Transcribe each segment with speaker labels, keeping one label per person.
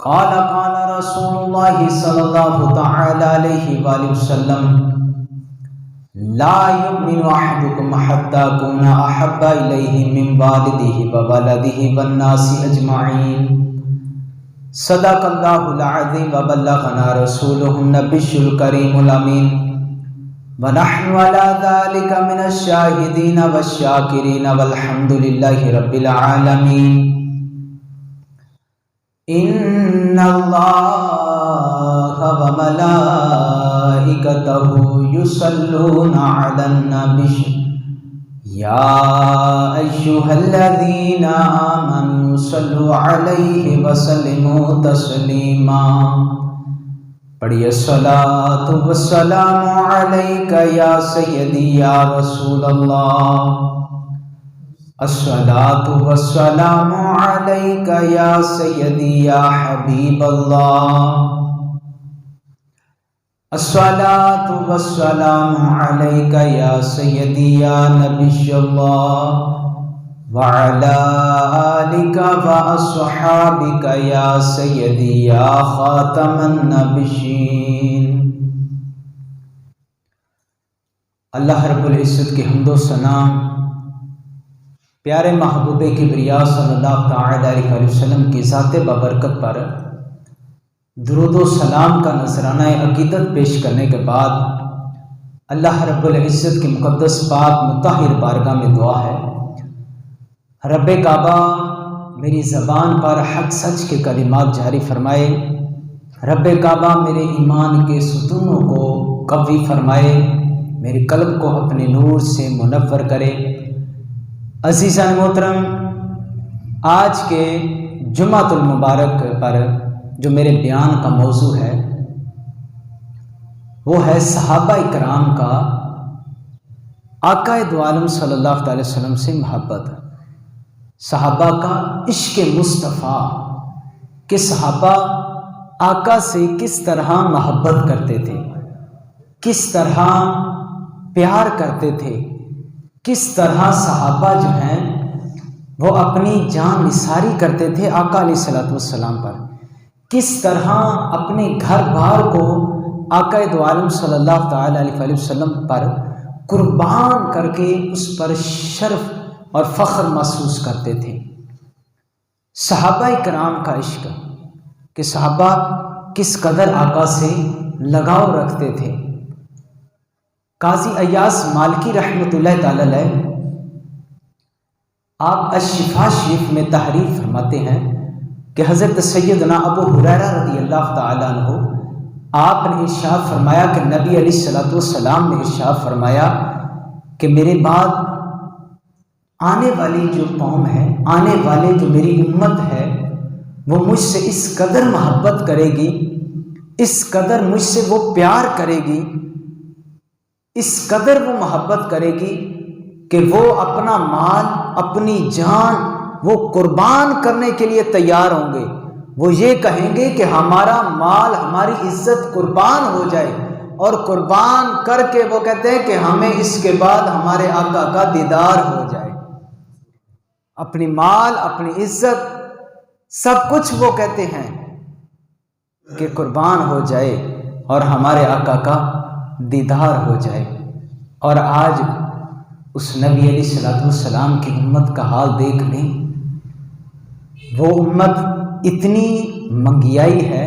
Speaker 1: क़ाल क़ाल रसूलुल्लाह सल्लल्लाहु तआला अलैहि वसल्लम ला युमिनु अहदुकुम हत्ता कुना अहब्बा इलैहि मिन वालिदिही व वलदिही वन नासि अजमईन। सदक़ल्लाहुल अज़ीम व बल्लगना रसूलुहुन नबियुल करीमुल अमीन व नहनु अला ज़ालिका मिनश शाहिदीन वश्शाकिरीन वल्हम्दुलिल्लाहि रब्बिल आलमीन। इन्नल्लाहा व मलाइकतहु युसल्लूना अलन नबी या अय्युहल्लज़ीना आमनू सल्लु अलैहि व सल्लिमू तस्लीमा। पढ़िए सलातु व सलामु अलैका या सय्यदी या रसूलल्लाह। अस्सलातु वस्सलामु अलैका या सय्यदी या हबीबल्लाह। अस्सलातु वस्सलामु अलैका या सय्यदी या नबियल्लाह व अला आलिका व अस्हाबिका या सय्यदी या खातमन नबिय्यीन। अल्लाह रब्बुल इज्जत की हम्दो सना प्यारे महबूबे किबरिया सल्लल्लाहु तआला अलैहि वसल्लम की ज़ात बबरकत पर दुरूद व सलाम का नजराना अकीदत पेश करने के बाद अल्लाह रब्बुल इज़्ज़त की मुक़द्दस पाक मुताहिर बारगाह में दुआ है, रब्बे काबा मेरी ज़बान पर हक सच के कलिमात जारी फरमाए। रब्बे काबा मेरे ईमान के सुतूनों को कवी फरमाए, मेरे कल्ब को अपने नूर से मुनव्वर करे। अज़ीज़ान मोहतरम, आज के जुमातुल मुबारक पर जो मेरे बयान का मौजू है वो है सहाबा इकराम का आकाए दो आलम सल्लल्लाहु अलैहि वसल्लम से मोहब्बत, सहाबा का इश्क मुस्तफ़ा कि सहाबा आका से किस तरह मोहब्बत करते थे, किस तरह प्यार करते थे, किस तरह सहाबा जो हैं वो अपनी जान निसारी करते थे आका अलैहिस्सलातु वस्सलाम पर, किस तरह अपने घर बार को आका दो आलम सल्लल्लाहु तआला अलैहि वसल्लम पर कुर्बान करके उस पर शर्फ और फ़ख्र महसूस करते थे। सहाबा इकराम का इश्क कि सहाबा किस कदर आका से लगाव रखते थे। काजी अय्यास मालिकी रहमतुल्लाह तआला अलैह आप अश्शिफा शरीफ में तहरीर फरमाते हैं कि हज़रत सैयदना अबू हुरैरा रज़ियल्लाहु तआला अन्हु आपने इरशाद फरमाया कि नबी अलैहिस्सलातु वस्सलाम ने इरशाद फरमाया कि मेरे बाद आने वाली जो कौम है, आने वाले जो मेरी उम्मत है, वो मुझसे इस कदर मोहब्बत करेगी, इस कदर मुझसे वो प्यार करेगी, इस कदर वो मोहब्बत करेगी कि वो अपना माल, अपनी जान वो कुर्बान करने के लिए तैयार होंगे। वो ये कहेंगे कि हमारा माल, हमारी इज्जत कुर्बान हो जाए, और कुर्बान करके वो कहते हैं कि हमें इसके बाद हमारे आका का दीदार हो जाए। अपनी माल, अपनी इज्जत, सब कुछ वो कहते हैं कि कुर्बान हो जाए और हमारे आका का दीदार हो जाए। और आज उस नबी अलैहिस्सलातु वस्सलाम की उम्मत का हाल देख लें। वो उम्मत इतनी मंगियाई है,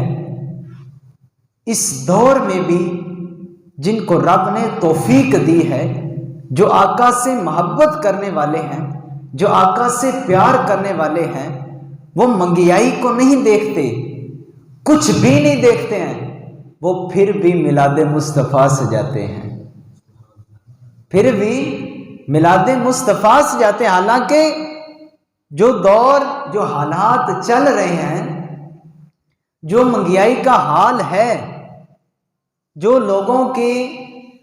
Speaker 1: इस दौर में भी जिनको रब ने तौफीक दी है, जो आका से मोहब्बत करने वाले हैं, जो आका से प्यार करने वाले हैं, वो मंगियाई को नहीं देखते, कुछ भी नहीं देखते हैं, वो फिर भी मिलादे मुस्तफ़ा से जाते हैं, फिर भी मिलादे मुस्तफ़ा से जाते हैं। हालांकि जो दौर, जो हालात चल रहे हैं, जो मंगियाई का हाल है, जो लोगों की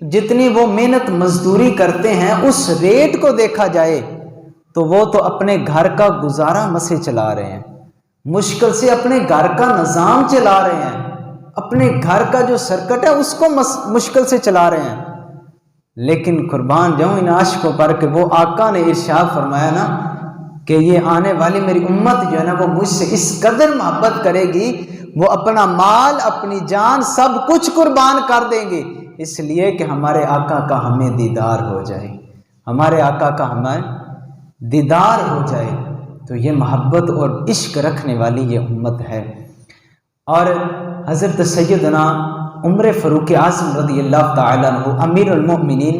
Speaker 1: जितनी वो मेहनत मजदूरी करते हैं, उस रेट को देखा जाए तो वो तो अपने घर का गुजारा मसे चला रहे हैं, मुश्किल से अपने घर का निज़ाम चला रहे हैं, अपने घर का जो सर्कट है उसको मुश्किल से चला रहे हैं। लेकिन कुर्बान जाऊं इन आशिकों पर कि वो आका ने इरशाद फरमाया ना कि ये आने वाली मेरी उम्मत जो है ना वो मुझसे इस कदर मोहब्बत करेगी, वो अपना माल, अपनी जान, सब कुछ कुर्बान कर देंगे इसलिए कि हमारे आका का हमें दीदार हो जाए, हमारे आका का हमें दीदार हो जाए। तो ये मोहब्बत और इश्क रखने वाली ये उम्मत है। और हज़रत सैयदना उमर फ़ारूक आज़म रज़ी अल्लाह ताला अन्हु अमीरुल मोमिनीन,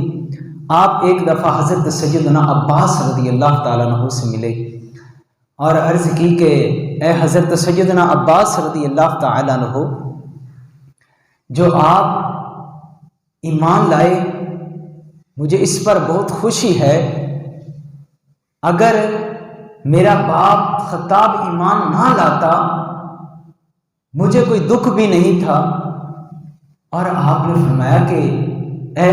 Speaker 1: आप एक दफ़ा हज़रत सैयदना अब्बास रज़ी अल्लाह ताला अन्हु से मिले और अर्ज़ की कि ए हज़रत सैयदना अब्बास रज़ी अल्लाह ताला अन्हु, जो आप ईमान लाए मुझे इस पर बहुत खुशी है। अगर मेरा बाप खत्ताब ईमान ना लाता मुझे कोई दुख भी नहीं था। और आपने फरमाया कि ए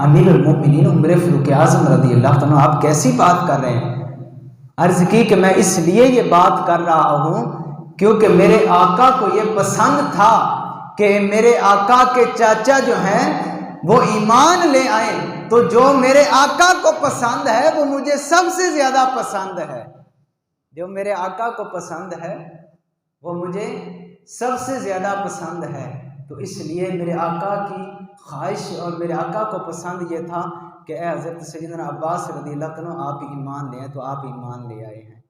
Speaker 1: अमीरुल मोमिनीन उमर फ़ारूक आज़म रज़ी अल्लाह तआला, आप कैसी बात कर रहे हैं? अर्ज़ की कि मैं इसलिए ये बात कर रहा हूँ क्योंकि मेरे आका को ये पसंद था कि मेरे आका के चाचा जो हैं वो ईमान ले आए, तो जो मेरे आका को पसंद है वो मुझे सबसे ज़्यादा पसंद है। जो मेरे आका को पसंद है वो मुझे सबसे ज़्यादा पसंद है। तो इसलिए मेरे आका की ख्वाहिश और मेरे आका को पसंद ये था कि ए हज़रत सैयदना अब्बास रज़ी अल्लाह तआला आप ईमान ले आए, तो आप ईमान ले आए हैं।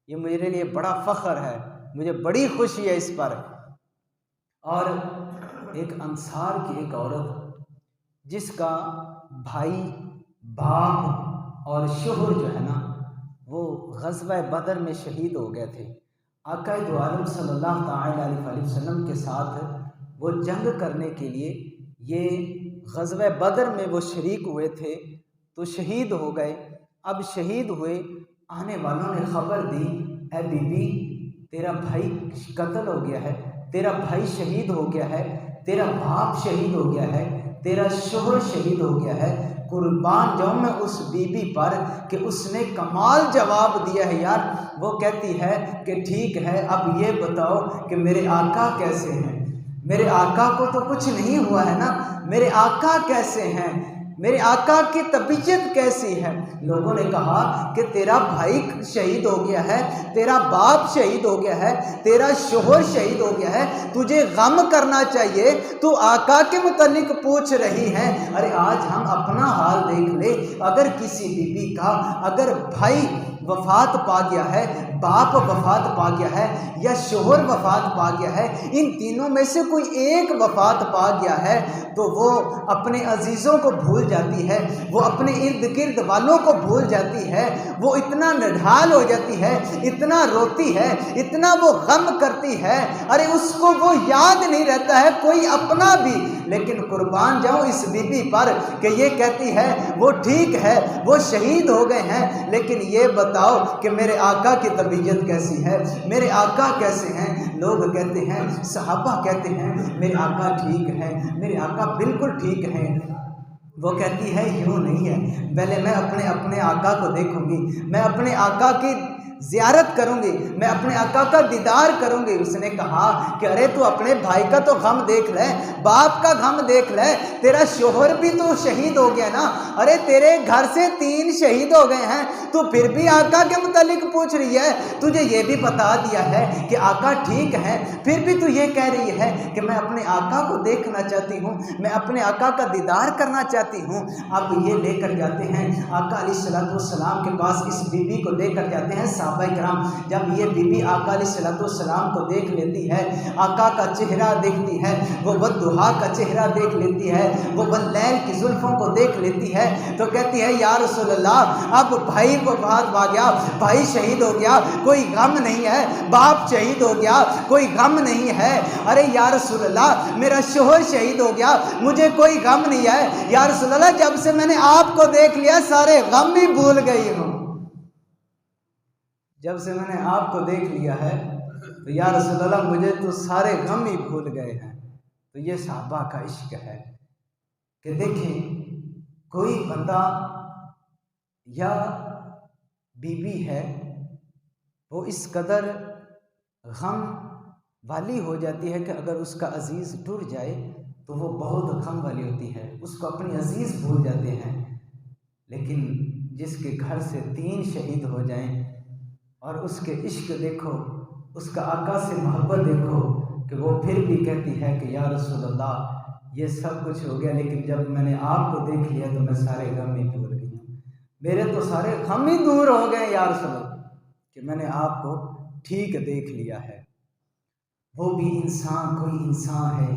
Speaker 1: ये मेरे लिए बड़ा फ़ख्र है, मुझे बड़ी खुशी है इस पर। और एक अंसार की एक औरत जिसका भाई, बाप और शोहर जो है ना वो ग़ज़वा बदर में शहीद हो गए थे। आका दो आलम सल्लल्लाहु अलैहि वसल्लम के साथ वो जंग करने के लिए ये ग़ज़वा बदर में वो शरीक हुए थे, तो शहीद हो गए। अब शहीद हुए, आने वालों ने ख़बर दी, ए बीबी तेरा भाई कत्ल हो गया है, तेरा भाई शहीद हो गया है, तेरा बाप शहीद हो गया है, तेरा शोहर शहीद हो गया है। कुर्बान जाऊँ मैं उस बीबी पर कि उसने कमाल जवाब दिया है यार। वो कहती है कि ठीक है, अब ये बताओ कि मेरे आका कैसे हैं? मेरे आका को तो कुछ नहीं हुआ है ना, मेरे आका कैसे हैं? मेरे आका की तबीयत कैसी है? लोगों ने कहा कि तेरा भाई शहीद हो गया है, तेरा बाप शहीद हो गया है, तेरा शोहर शहीद हो गया है, तुझे गम करना चाहिए, तू आका के मुतालिक पूछ रही है। अरे आज हम अपना हाल देख ले, अगर किसी बीबी का अगर भाई वफात पा गया है, बाप वफात पा गया है या शोहर वफात पा गया है, इन तीनों में से कोई एक वफात पा गया है, तो वो अपने अजीज़ों को भूल जाती है, वो अपने इर्द गिर्द वालों को भूल जाती है, वो इतना निढाल हो जाती है, इतना रोती है, इतना वो गम करती है, अरे उसको वो याद नहीं रहता है कोई अपना भी। लेकिन कुर्बान जाऊं इस बीबी पर कि ये कहती है वो ठीक है, वो शहीद हो गए हैं, लेकिन ये बताओ कि मेरे आका की तबीयत कैसी है, मेरे आका कैसे हैं? लोग कहते हैं, सहाबा कहते हैं मेरे आका ठीक है, मेरे आका बिल्कुल ठीक है। वो कहती है यूँ नहीं है, पहले मैं अपने आका को देखूंगी, मैं अपने आका की ज़ियारत करूंगी, मैं अपने आका का दीदार करूंगी। उसने कहा कि अरे तू अपने भाई का तो गम देख ले, बाप का गम देख ले, तेरा शोहर भी तो शहीद हो गया ना, अरे तेरे घर से 3 शहीद हो गए हैं, तू फिर भी आका के मुतालिक पूछ रही है। तुझे ये भी बता दिया है कि आका ठीक है, फिर भी तू ये कह रही है कि मैं अपने आका को देखना चाहती हूँ, मैं अपने आका का दीदार करना चाहती हूँ। अब ये लेकर जाते हैं आका अलैहिस्सलाम के पास, इस बीबी को लेकर जाते हैं सहाबा किराम। जब ये बीबी आका अलैहिस्सलाम को देख लेती है, आका का चेहरा देखती है, वो बद्दुहा का चेहरा देख लेती है, वो बल्लैल की जुल्फों को देख लेती है, तो कहती है या रसूल अल्लाह, अब भाई को बात आ गया, भाई शहीद हो गया, कोई गम नहीं है, बाप शहीद हो गया, कोई गम नहीं है। अरे या रसूल अल्लाह, मेरा शोहर शहीद हो गया, मुझे कोई गम नहीं है। या रसूल अल्लाह, जब से मैंने आपको देख लिया सारे गम ही भूल गई हूँ, जब से मैंने आपको देख लिया है तो या रसूल अल्लाह मुझे तो सारे गम ही भूल गए हैं। तो ये सहाबा का इश्क है कि देखें कोई बंदा या बीबी है वो इस कदर गम वाली हो जाती है कि अगर उसका अजीज़ टूट जाए तो वो बहुत गम वाली होती है, उसको अपनी अजीज़ भूल जाते हैं। लेकिन जिसके घर से 3 शहीद हो जाएं और उसके इश्क देखो, उसका आका से मोहब्बत देखो, कि वो फिर भी कहती है कि या रसूलल्लाह ये सब कुछ हो गया, लेकिन जब मैंने आपको देख लिया तो मैं सारे गम ही भूल गई हूँ, मेरे तो सारे गम ही दूर हो गए या रसूलल्लाह, कि मैंने आपको ठीक देख लिया है। वो भी इंसान कोई इंसान है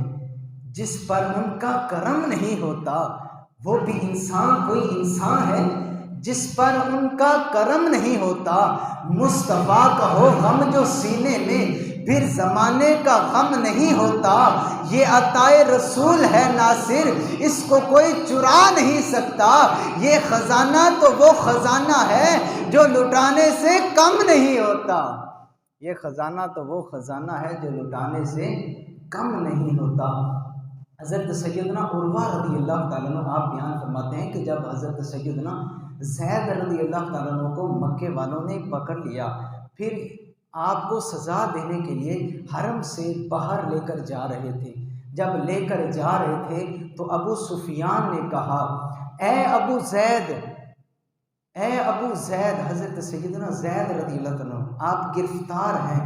Speaker 1: जिस पर उनका करम नहीं होता, वो भी इंसान कोई इंसान है जिस पर उनका करम नहीं होता। मुस्तफ़ा का हो गम जो सीने में, फिर ज़माने का गम नहीं होता। ये अताए रसूल है नासिर, इसको कोई चुरा नहीं सकता। ये ख़जाना तो वो ख़जाना है जो लुटाने से कम नहीं होता। ये ख़जाना तो वो ख़जाना है जो लुटाने से कम नहीं होता। हज़रत सैयदना उर्वा रज़ी अल्लाह ताला अन्हु आप बयान फरमाते हैं कि जब हज़रत सैयदना ज़ैद रज़ी अल्लाह ताला अन्हु को मक्के वालों ने पकड़ लिया, फिर आपको सज़ा देने के लिए हरम से बाहर लेकर जा रहे थे। जब लेकर जा रहे थे तो अबू सुफियान ने कहा, ए अबू ज़ैद, हज़रत सैयदना ज़ैद रज़ियल्लाहु अन्हु आप गिरफ्तार हैं,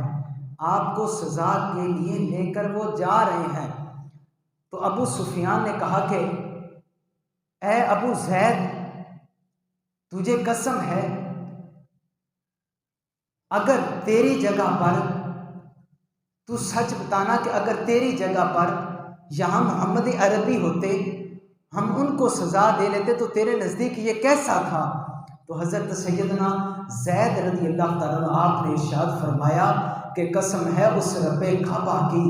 Speaker 1: आपको सज़ा के लिए लेकर वो जा रहे हैं। तो अबू सुफियान ने कहा कि ए अबू ज़ैद, तुझे कसम है अगर तेरी जगह पर, तू सच बताना कि अगर तेरी जगह पर यहाँ मोहम्मद अरबी होते, हम उनको सज़ा दे लेते तो तेरे नज़दीक ये कैसा था? तो हज़रत सैयदना ज़ैद रज़ी अल्लाह ताला अन्हु आपने इरशाद फरमाया कि कसम है उस रब्बे काबा की,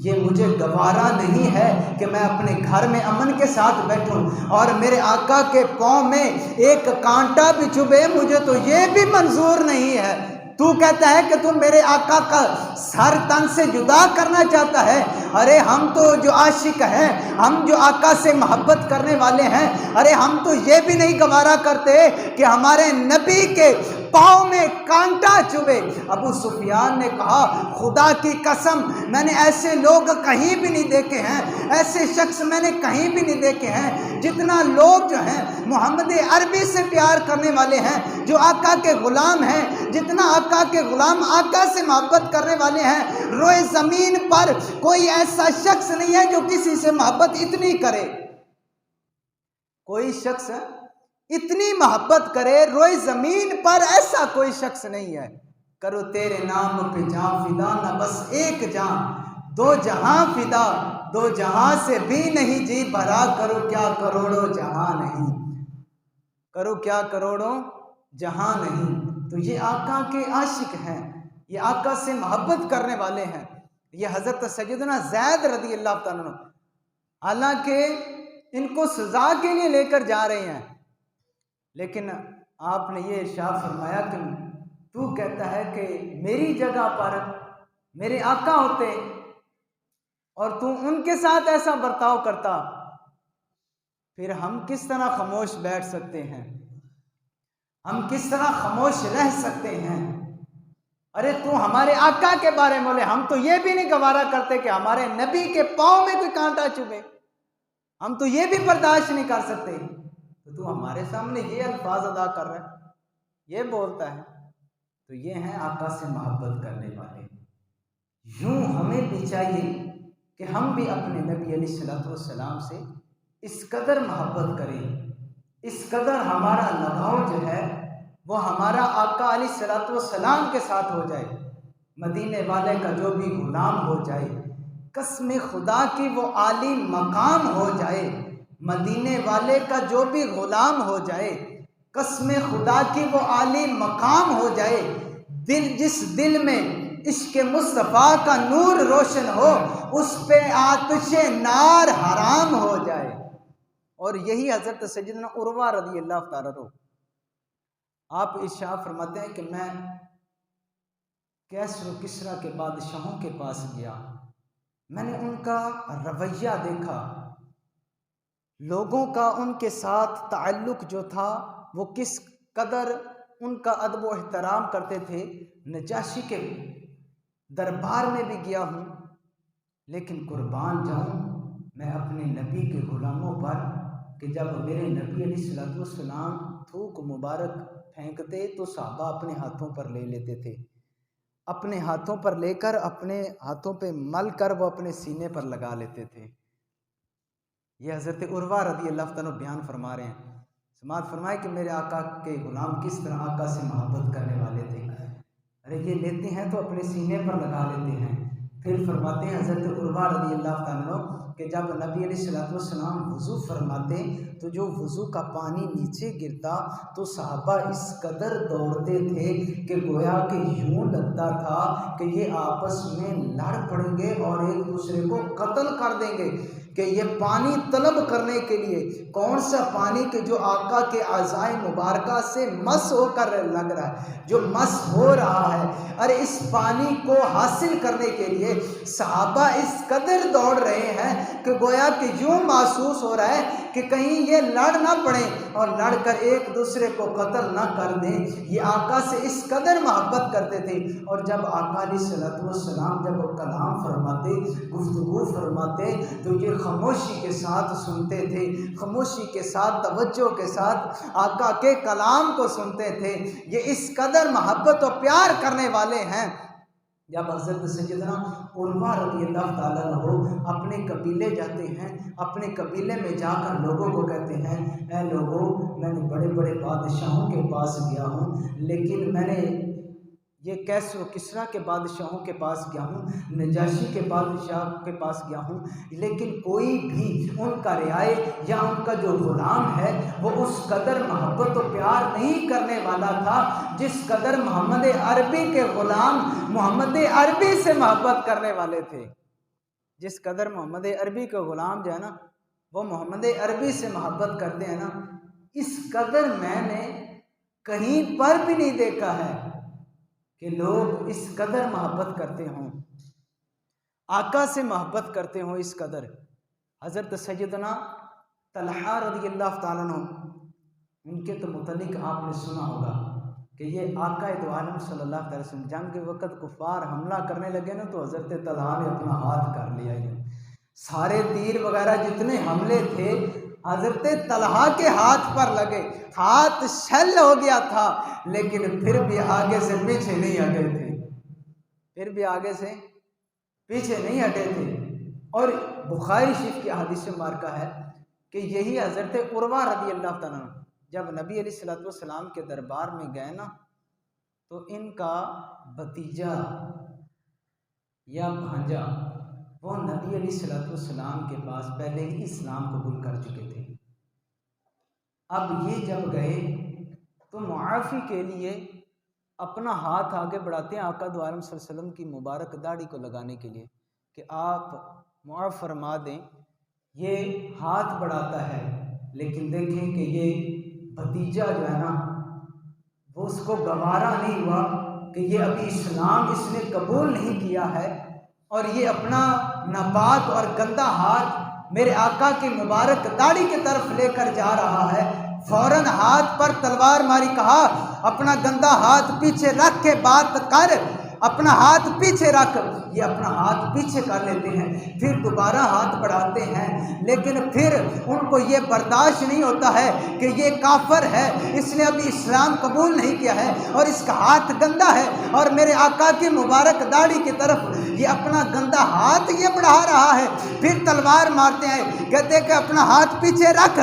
Speaker 1: ये मुझे गवारा नहीं है कि मैं अपने घर में अमन के साथ बैठूं और मेरे आका के पाँव में एक कांटा भी चुभे, मुझे तो ये भी मंजूर नहीं है। तू कहता है कि तू मेरे आका का सर तन से जुदा करना चाहता है। अरे हम तो जो आशिक हैं, हम जो आका से मोहब्बत करने वाले हैं, अरे हम तो ये भी नहीं गवारा करते कि हमारे नबी के पाँव में कांटा चुभे। अबू सुफियान ने कहा, खुदा की कसम मैंने ऐसे लोग कहीं भी नहीं देखे हैं, ऐसे शख्स मैंने कहीं भी नहीं देखे हैं। जितना लोग जो हैं मोहम्मद अरबी से प्यार करने वाले हैं, जो आका के गुलाम हैं, जितना आका के गुलाम आका से मोहब्बत करने वाले हैं, रोए ज़मीन पर कोई ऐसा शख्स नहीं है जो किसी से मोहब्बत इतनी करे। कोई शख्स इतनी मोहब्बत करे, रोए ज़मीन पर ऐसा कोई शख्स नहीं है। करो तेरे नाम पे जां फिदा, ना बस एक जां दो जहां फिदा, दो जहां से भी नहीं जी भरा, करो क्या करोड़ों जहां नहीं, करो क्या करोड़ों जहां नहीं। तो ये आका के आशिक हैं, ये आका से मोहब्बत करने वाले हैं। ये हज़रत सैयदना ज़ैद रज़ी अल्लाह ताला अन्हु, हालांकि इनको सज़ा के लिए लेकर जा रहे हैं, लेकिन आपने ये इरशाद फरमाया कि तू कहता है कि मेरी जगह पर मेरे आका होते और तू उनके साथ ऐसा बर्ताव करता, फिर हम किस तरह खामोश बैठ सकते हैं, हम किस तरह खामोश रह सकते हैं? अरे तू हमारे आका के बारे में बोले, हम तो ये भी नहीं गवारा करते कि हमारे नबी के पाँव में कोई कांटा चुभे, हम तो ये भी बर्दाश्त नहीं कर सकते। तो तू हमारे सामने ये अल्फाज अदा कर रहा है, ये बोलता है। तो ये हैं आका से मोहब्बत करने वाले। यूं हमें भी चाहिए कि हम भी अपने नबी अलैहिस्सलाम से इस कदर मोहब्बत करें, इस कदर हमारा लगाव जो है वो हमारा आका अलैहिस्सलाम के साथ हो जाए। मदीने वाले का जो भी गुलाम हो जाए, कसम खुदा की वो आली मकाम हो जाए। मदीने वाले का जो भी गुलाम हो जाए, कसम खुदा की वो आली मकाम हो जाए। दिल जिस दिल में इश्क मुस्तफ़ा का नूर रोशन हो, उस पे आतिशे नार हराम हो जाए। और यही हज़रत सैयदना उर्वा रज़ी अल्लाह ताला अन्हु आप इरशाद फरमाते हैं कि मैं कैसर व किसरा के बादशाहों के पास गया, मैंने उनका रवैया देखा, लोगों का उनके साथ ताल्लुक़ जो था वो किस कदर उनका अदब व एहतराम करते थे। नजाशी के दरबार में भी गया हूँ, लेकिन कुर्बान जाऊँ मैं अपने नबी के ग़ुलामों पर कि जब मेरे नबी अलैहिस्सलाम थूक मुबारक फेंकते तो सहाबा अपने हाथों पर ले लेते थे। अपने हाथों पर लेकर अपने हाथों पे मल कर वो अपने सीने पर लगा लेते थे। ये हज़रत उर्वा रज़ी अल्लाह तआला बयान फरमा रहे हैं। समात फरमाए कि मेरे आका के गुलाम किस तरह आका से मोहब्बत करने वाले थे। अरे ये लेते हैं तो अपने सीने पर लगा लेते हैं। फिर फरमाते हैं हज़रत उर्वा रज़ी अल्लाह तआला कि जब नबी अलैहिस्सलाम वज़ू फरमाते तो जो वज़ू का पानी नीचे गिरता तो सहाबा इस कदर दौड़ते थे कि गोया कि यूँ लगता था कि ये आपस में लड़ पड़ेंगे और एक दूसरे को कत्ल कर देंगे। कि ये पानी तलब करने के लिए, कौन सा पानी के जो आका के आज़ाए मुबारका से मस होकर लग रहा है, जो मस हो रहा है। अरे इस पानी को हासिल करने के लिए सहाबा इस कदर दौड़ रहे हैं कि गोया कि यूँ महसूस हो रहा है कि कहीं ये लड़ ना पड़े और लड़कर एक दूसरे को कत्ल ना कर दें। ये आका से इस कदर मोहब्बत करते थे। और जब आका अलैहिस्सलाम जब कलाम फरमाते, गुफ्तगू फरमाते तो ये खामोशी के साथ सुनते थे, खामोशी के साथ तवज्जो के साथ आका के कलाम को सुनते थे। ये इस कदर मोहब्बत और प्यार करने वाले हैं। जब हज़रत सैयदना उर्वा रज़ी अल्लाह तआला अन्हु अपने कबीले जाते हैं, अपने कबीले में जाकर लोगों को कहते हैं, ऐ लोगों, मैंने बड़े बड़े बादशाहों के पास गया हूँ, लेकिन मैंने ये कैसर व किस्रा के बादशाहों के पास गया हूँ, नजाशी के बादशाह के पास गया हूँ, लेकिन कोई भी उनका रियाए या उनका जो ग़ुलाम है वो उस कदर मोहब्बत और प्यार नहीं करने वाला था जिस कदर मोहम्मद अरबी के ग़ुलाम मोहम्मद अरबी से मोहब्बत करने वाले थे। जिस कदर मोहम्मद अरबी के ग़ुलाम जो है ना वो मोहम्मद अरबी से मोहब्बत करते हैं ना, इस कदर मैंने कहीं पर भी नहीं देखा है कि लोग इस कदर मोहब्बत करते हों, आका से मोहब्बत करते हों इस कदर। हज़रत सैयदना तलहा रज़ी अल्लाह तआला अन्हु, उनके तो मुतल्लिक़ आपने सुना होगा कि ये आका दो आलम सल्लल्लाहु अलैहि वसल्लम जंग के वक़्त कुफ़ार हमला करने लगे ना तो हज़रत तलहा ने अपना हाथ कर लिया। सारे तीर वगैरह जितने हमले थे हज़रत तलहा के हाथ पर लगे, हाथ शल हो गया था, लेकिन फिर भी आगे से पीछे नहीं हटे थे, फिर भी आगे से पीछे नहीं हटे थे। और बुखारी शरीफ की हदीस मुबारका है कि यही हज़रत उर्वा रज़ी अल्लाह तआला जब नबी अलैहिस्सलाम के दरबार में गए ना तो इनका भतीजा या भांजा वो नबी अलैहिस्सलाम के पास पहले ही इस्लाम कबूल कर चुके थे। अब ये जब गए तो मुआफ़ी के लिए अपना हाथ आगे बढ़ाते हैं आका दो आलम सल्लल्लाहु अलैहि वसल्लम की मुबारक दाढ़ी को लगाने के लिए कि आप मुआफ़ फरमा दें। ये हाथ बढ़ाता है, लेकिन देखें कि ये भतीजा जो है ना वो उसको गवारा नहीं हुआ कि ये अभी इस्लाम इसने कबूल नहीं किया है और ये अपना नापाक और गंदा हाथ मेरे आका की मुबारक दाढ़ी की तरफ लेकर जा रहा है। फौरन हाथ पर तलवार मारी, कहा अपना गंदा हाथ पीछे रख के बात कर, अपना हाथ पीछे रख। ये अपना हाथ पीछे कर लेते हैं, फिर दोबारा हाथ बढ़ाते हैं, लेकिन फिर उनको ये बर्दाश्त नहीं होता है कि ये काफिर है, इसने अभी इस्लाम कबूल नहीं किया है और इसका हाथ गंदा है और मेरे आका की मुबारक दाढ़ी की तरफ ये अपना गंदा हाथ ये बढ़ा रहा है। फिर तलवार मारते हैं, कहते हैं कि अपना हाथ पीछे रख,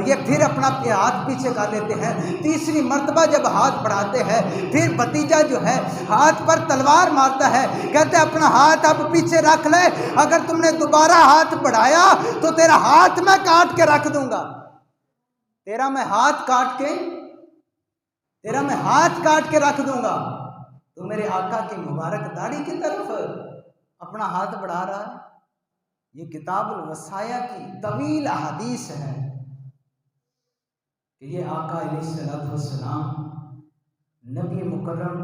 Speaker 1: ये फिर अपना हाथ पीछे कर लेते हैं। तीसरी मर्तबा जब हाथ बढ़ाते हैं फिर भतीजा जो है हाथ पर तलवार मारता है, कहते हैं अपना हाथ अब पीछे रख ले, अगर तुमने दोबारा हाथ बढ़ाया तो तेरा हाथ मैं काट के रख दूंगा, तेरा मैं हाथ काट के रख दूंगा। तो मेरे आका की मुबारक दाढ़ी की तरफ अपना हाथ बढ़ा रहा है। ये किताबुल वसाया की तवील हदीस है कि ये आका अलैहिस्सलाम नबी मुकर्रम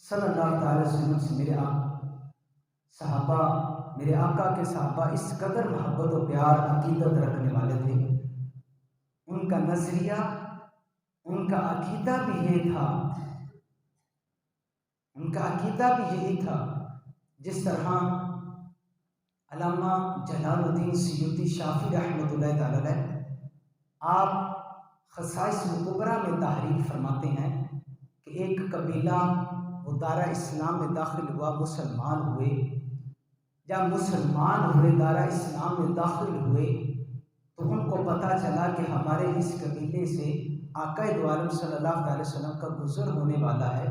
Speaker 1: सल्लल्लाहु अलैहि वसल्लम से मेरे आका के सहाबा इस कदर मोहब्बत और प्यार अकीदत रखने वाले थे। उनका नजरिया, उनका अकीदा भी यही था, जिस तरह अल्लामा जलालुद्दीन सयूती शाफी रहमतुल्लाह तआला अलैह आप खसाइस कुबरा में तहरीर फरमाते हैं कि एक कबीला वो दारा इस्लाम में दाखिल हुआ, मुसलमान हुए। जब मुसलमान हुए, दारा इस्लाम में दाखिल हुए, तो उनको पता चला कि हमारे इस कबीले से आका दो आलम सल्लल्लाहु अलैहि वसल्लम का गुज़र होने वाला है।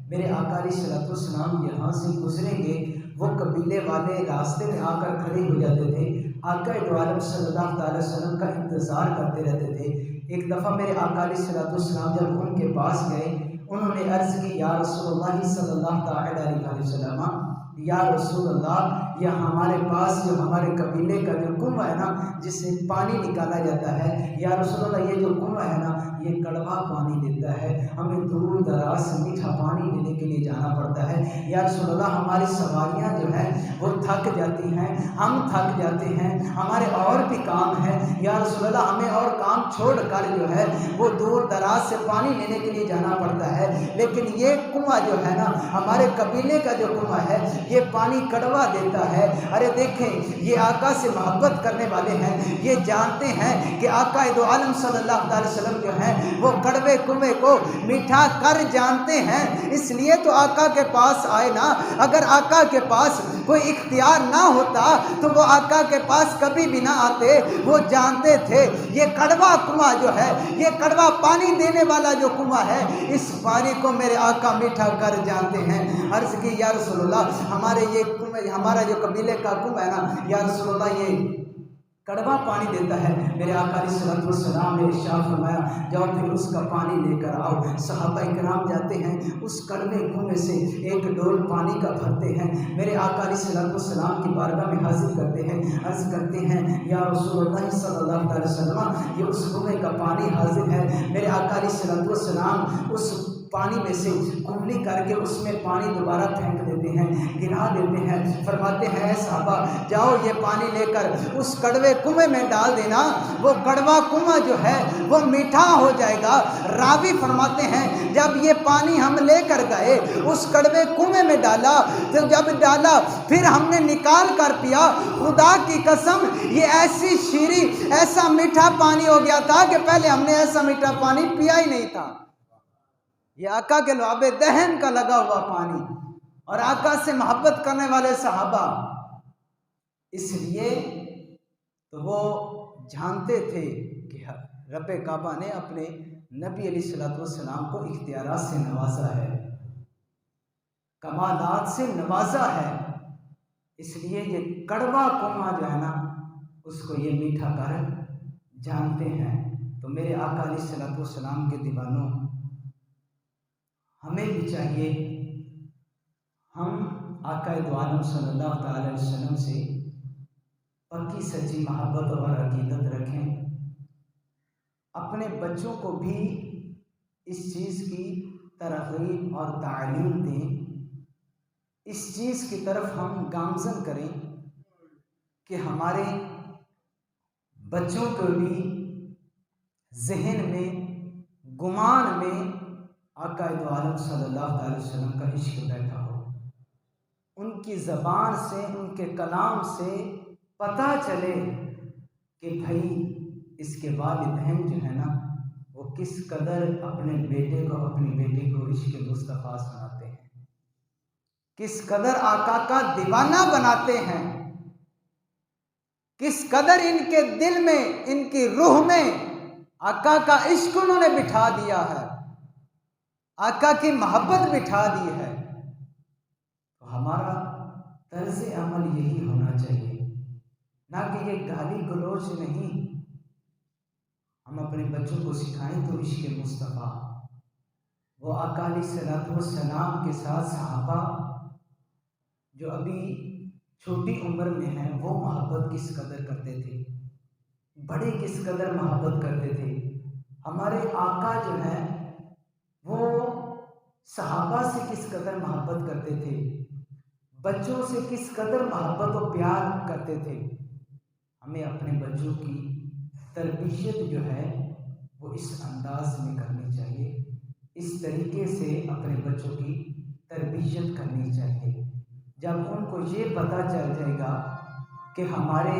Speaker 1: मेरे आका अलैहिस्सलाम यहाँ से गुजरेंगे। वो कबीले वाले रास्ते में आकर खड़े हो जाते थे, आका दो आलम सल्लल्लाहु अलैहि वसल्लम का इंतज़ार करते रहते थे। एक दफ़ा मेरे आका अलैहिस्सलाम जब उनके पास गए, उन्होंने अर्ज़ की, या रसूलुल्लाह सल्लल्लाहु अलैहि वसल्लम, या रसूलल्लाह, या हमारे पास जो हमारे कबीले का जो कुआं है ना, जिससे पानी निकाला जाता है, या रसूलल्लाह, ये जो कुआं है ना, ये कड़वा पानी देता है, हमें दूर दराज से मीठा पानी लेने के लिए जाना पड़ता है। या रसूलल्लाह, हमारी सवारियां जो है वो थक जाती हैं, हम थक जाते हैं, हमारे और भी काम है। या रसूलल्लाह, हमें और काम छोड़कर जो है वो दूर दराज से पानी लेने के लिए जाना पड़ता है, लेकिन ये कुआं जो है ना, हमारे कबीले का जो कुआं है, ये पानी कड़वा देता है। अरे देखें, ये आका से मोहब्बत करने वाले हैं, ये जानते हैं कि आका दो आलम सल्लल्लाहु अलैहि वसल्लम जो है वो कड़वे कुएं को मीठा कर जानते हैं, इसलिए तो आका के पास आए ना। अगर आका के पास कोई इख्तियार ना होता तो वो आका के पास कभी भी ना आते। वो जानते थे ये कड़वा कुआं जो है, ये कड़वा पानी देने वाला जो कुआं है, इस पानी को मेरे आका मीठा कर जानते हैं। अर्ज़ की, या रसूलल्लाह, हमारा जो कबीले का कुआं है ना, या रसूलल्लाह, ये कड़वा पानी देता है। मेरे आका अलैहिस्सलाम ने इरशाद फरमाया, जाओ फिर उसका पानी लेकर आओ। सहाबा इकराम जाते हैं, उस कड़वे कुएं से एक डोल पानी का भरते हैं, मेरे आका अलैहिस्सलाम की बारगाह में हाजिर करते हैं। अर्ज़ करते हैं, या रसूलुल्लाह सल्लल्लाहु अलैहि वसल्लम, ये उस कुएं का पानी हाजिर है। मेरे आका अलैहिस्सलाम उस पानी में से कुंडली करके उसमें पानी दोबारा फेंक देते हैं, गिरा देते हैं। फरमाते हैं, साहबा जाओ ये पानी लेकर उस कड़वे कुएं में डाल देना, वो कड़वा कुआं जो है वो मीठा हो जाएगा। रावी फरमाते हैं, जब ये पानी हम लेकर गए, उस कड़वे कुएं में डाला, तो जब डाला फिर हमने निकाल कर पिया, खुदा की कसम ये ऐसी शीरी, ऐसा मीठा पानी हो गया था कि पहले हमने ऐसा मीठा पानी पिया ही नहीं था। ये आका के लुआबे दहन का लगा हुआ पानी, और आका से मोहब्बत करने वाले सहाबा, इसलिए तो वो जानते थे कि रब्बे काबा ने अपने नबी अलैहिस्सलाम को इख्तियारात से नवाजा है, कमालात से नवाजा है, इसलिए ये कड़वा कुआं जो है ना, उसको ये मीठा कर जानते हैं। तो मेरे आका अलैहिस्सलाम के दीवानों, हमें भी चाहिए हम आका दो आलम सल्लल्लाहु अलैहि वसल्लम से पक्की सच्ची मोहब्बत और अकीदत रखें। अपने बच्चों को भी इस चीज़ की तरगीब और तालीम दें, इस चीज़ की तरफ हम गामज़न करें कि हमारे बच्चों को भी जहन में, गुमान में आका दो आलम सल्लल्लाहु अलैहि वसल्लम का इश्क बैठा हो। उनकी ज़बान से, उनके कलाम से पता चले कि भाई इसके वालिदैन जो है ना, वो किस कदर अपने बेटे को, अपनी बेटी को इश्क मुस्तफ़ा सुनाते हैं, किस कदर आका का दीवाना बनाते हैं, किस कदर इनके दिल में, इनकी रूह में आका का इश्क उन्होंने बिठा दिया है, आका की मोहब्बत बिठा दी है। तो हमारा तर्ज अमल यही होना चाहिए, ना कि ये गाली गलोच नहीं। हम अपने बच्चों को सिखाएं तो इश्क मुस्तफ़ा, वो आका अलैहिस्सलाम के साथ सहाबा जो अभी छोटी उम्र में हैं, वो मोहब्बत किस कदर करते थे, बड़े किस कदर मोहब्बत करते थे। हमारे आका जो है वो सहाबा से किस कदर मोहब्बत करते थे, बच्चों से किस कदर मोहब्बत और प्यार करते थे। हमें अपने बच्चों की तरबियत जो है वो इस अंदाज में करनी चाहिए, इस तरीके से अपने बच्चों की तरबियत करनी चाहिए। जब उनको ये पता चल जाएगा कि हमारे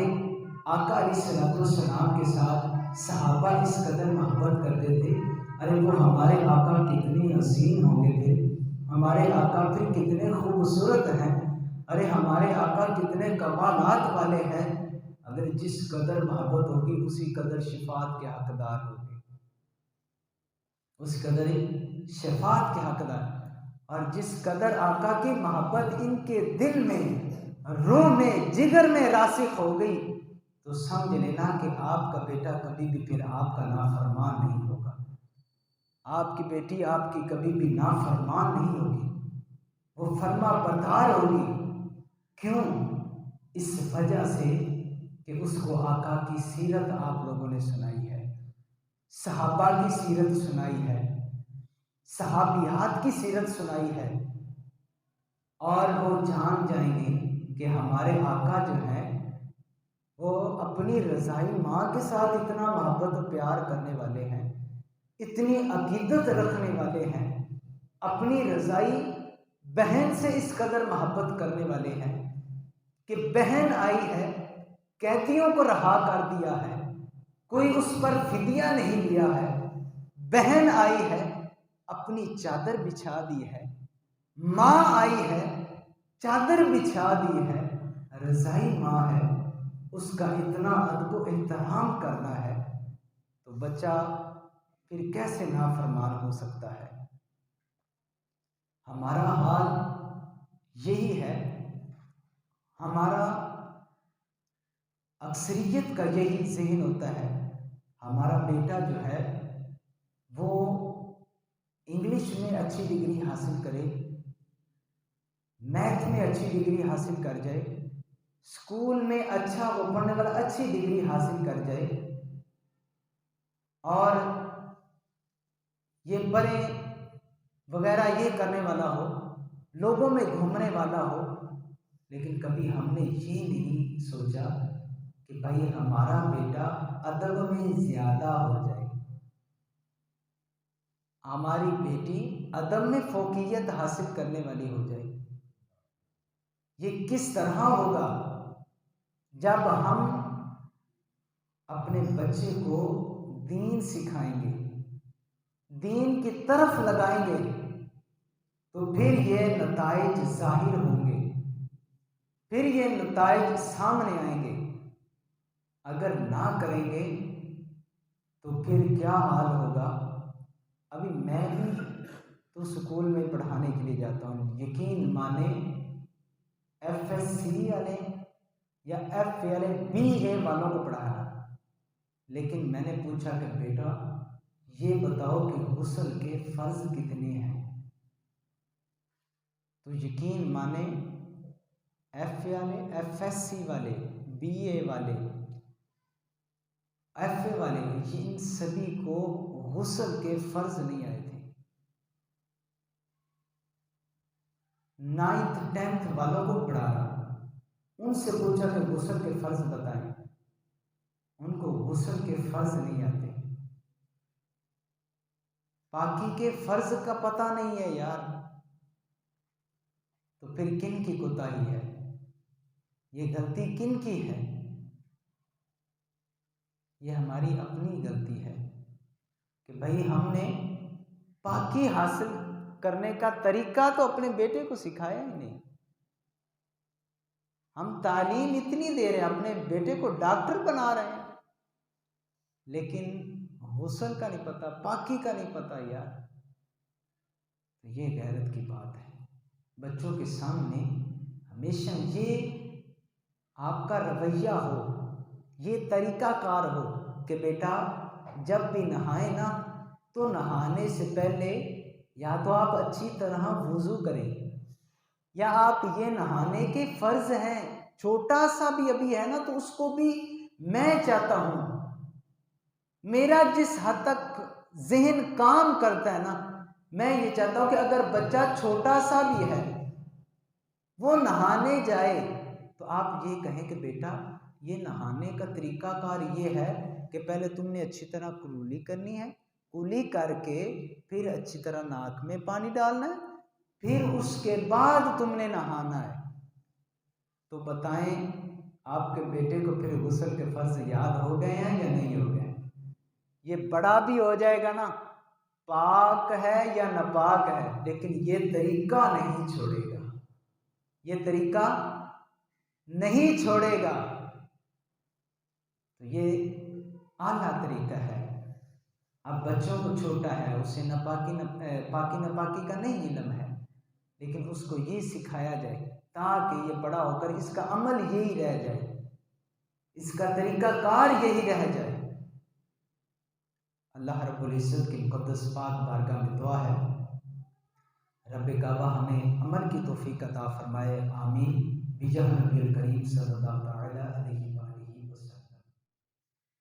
Speaker 1: आका अलैहिस्सलाम के साथ सहाबा इस कदर मोहब्बत करते थे, अरे वो हमारे आका कितने हसीन होंगे थे, हमारे आका फिर कितने खूबसूरत हैं, अरे हमारे आका कितने कमालात वाले हैं। अगर जिस कदर मोहब्बत होगी उसी कदर शिफात के हकदार होंगे, उस कदर शिफात के हकदार। और जिस कदर आका की मोहब्बत इनके दिल में, रूह में, जिगर में रासिख हो गई, तो समझ लेना कि आपका बेटा कभी भी फिर आपका नाफरमान नहीं होगा, आपकी बेटी आपकी कभी भी नाफरमान नहीं होगी, वो फरमा बरदार होगी। क्यों? इस वजह से कि उसको आका की सीरत आप लोगों ने सुनाई है, सहाबा की सीरत सुनाई है, सहाबियात की सीरत सुनाई है, और वो जान जाएंगे कि हमारे आका जो है वो अपनी रज़ाई माँ के साथ इतना मोहब्बत और प्यार करने वाले हैं, इतनी अकीदत रखने वाले हैं, अपनी रज़ाई बहन से इस कदर मोहब्बत करने वाले हैं कि बहन आई है, कैदियों को रहा कर दिया है, कोई उस पर फिदिया नहीं लिया है, बहन आई है अपनी चादर बिछा दी है, माँ आई है चादर बिछा दी है, रज़ाई माँ है, उसका इतना अदब एहतराम करना है, तो बच्चा फिर कैसे नाफरमान हो सकता है। हमारा हाल यही है, हमारा अक्सरियत का यही ज़हन होता है। हमारा बेटा जो है वो इंग्लिश में अच्छी डिग्री हासिल करे, मैथ में अच्छी डिग्री हासिल कर जाए, स्कूल में अच्छा वो पढ़ने वाला अच्छी डिग्री हासिल कर जाए, और ये बड़े वगैरह ये करने वाला हो, लोगों में घूमने वाला हो, लेकिन कभी हमने ये नहीं सोचा कि भाई हमारा बेटा अदब में ज़्यादा हो जाए, हमारी बेटी अदब में फोकियत हासिल करने वाली हो जाए। ये किस तरह होगा जब हम अपने बच्चे को दीन सिखाएंगे, दीन की तरफ लगाएंगे, तो फिर ये नताइज जाहिर होंगे, फिर ये नताइज सामने आएंगे। अगर ना करेंगे तो फिर क्या हाल होगा। अभी मैं भी तो स्कूल में पढ़ाने के लिए जाता हूँ, यकीन माने FSC वाले या F वाले BA वालों को पढ़ाया, लेकिन मैंने पूछा कि बेटा ये बताओ कि गुस्ल के फ़र्ज कितने हैं, तो यकीन माने F वाले, FSC वाले, BA वाले, FA वाले, इन सभी को गुस्ल के फ़र्ज नहीं आए थे। 9th 10th वालों को पढ़ा रहा, उनसे पूछा कि गुस्ल के फ़र्ज बताएं, उनको गुस्ल के फ़र्ज नहीं आते, पाकी के फ़र्ज का पता नहीं है यार, तो फिर किन की कोताही है, ये गलती किन की है? ये हमारी अपनी गलती है कि भाई हमने पाकी हासिल करने का तरीका तो अपने बेटे को सिखाया ही नहीं। हम तालीम इतनी दे रहे हैं, अपने बेटे को डॉक्टर बना रहे हैं, लेकिन गुस्ल का नहीं पता, पाकी का नहीं पता यार। तो ये गैरत की बात है। बच्चों के सामने हमेशा ये आपका रवैया हो, ये तरीकाकार हो कि बेटा जब भी नहाए ना, तो नहाने से पहले या तो आप अच्छी तरह वुज़ू करें, या आप ये नहाने के फ़र्ज हैं, छोटा सा भी अभी है ना, तो उसको भी मैं चाहता हूँ, मेरा जिस हद तक ज़हन काम करता है ना, मैं ये चाहता हूँ कि अगर बच्चा छोटा सा भी है वो नहाने जाए, तो आप ये कहें कि बेटा ये नहाने का तरीकाकार ये है कि पहले तुमने अच्छी तरह कुली करनी है, कुली करके फिर अच्छी तरह नाक में पानी डालना है, फिर उसके बाद तुमने नहाना है। तो बताएं आपके बेटे को फिर गुस्ल के फ़र्ज याद हो गए हैं या नहीं हो गए? ये बड़ा भी हो जाएगा ना, पाक है या नापाक है, लेकिन ये तरीका नहीं छोड़ेगा, ये तरीका नहीं छोड़ेगा। तो ये आला तरीका है। अब बच्चों को छोटा है, उसे पाकी नापाकी का नहीं इल्म है, लेकिन उसको ये सिखाया जाए ताकि ये बड़ा होकर इसका अमल यही रह जाए, इसका तरीकाकार यही रह जाए। अल्लाह रब्बुल इज़्ज़त की मुक़द्दस पाक बारगाह में दुआ है, रब्बे काबा हमें अमल की तौफ़ीक़ अता फ़रमाए। आमीन। बिजह नबी करीम सल्लल्लाहु अलैहि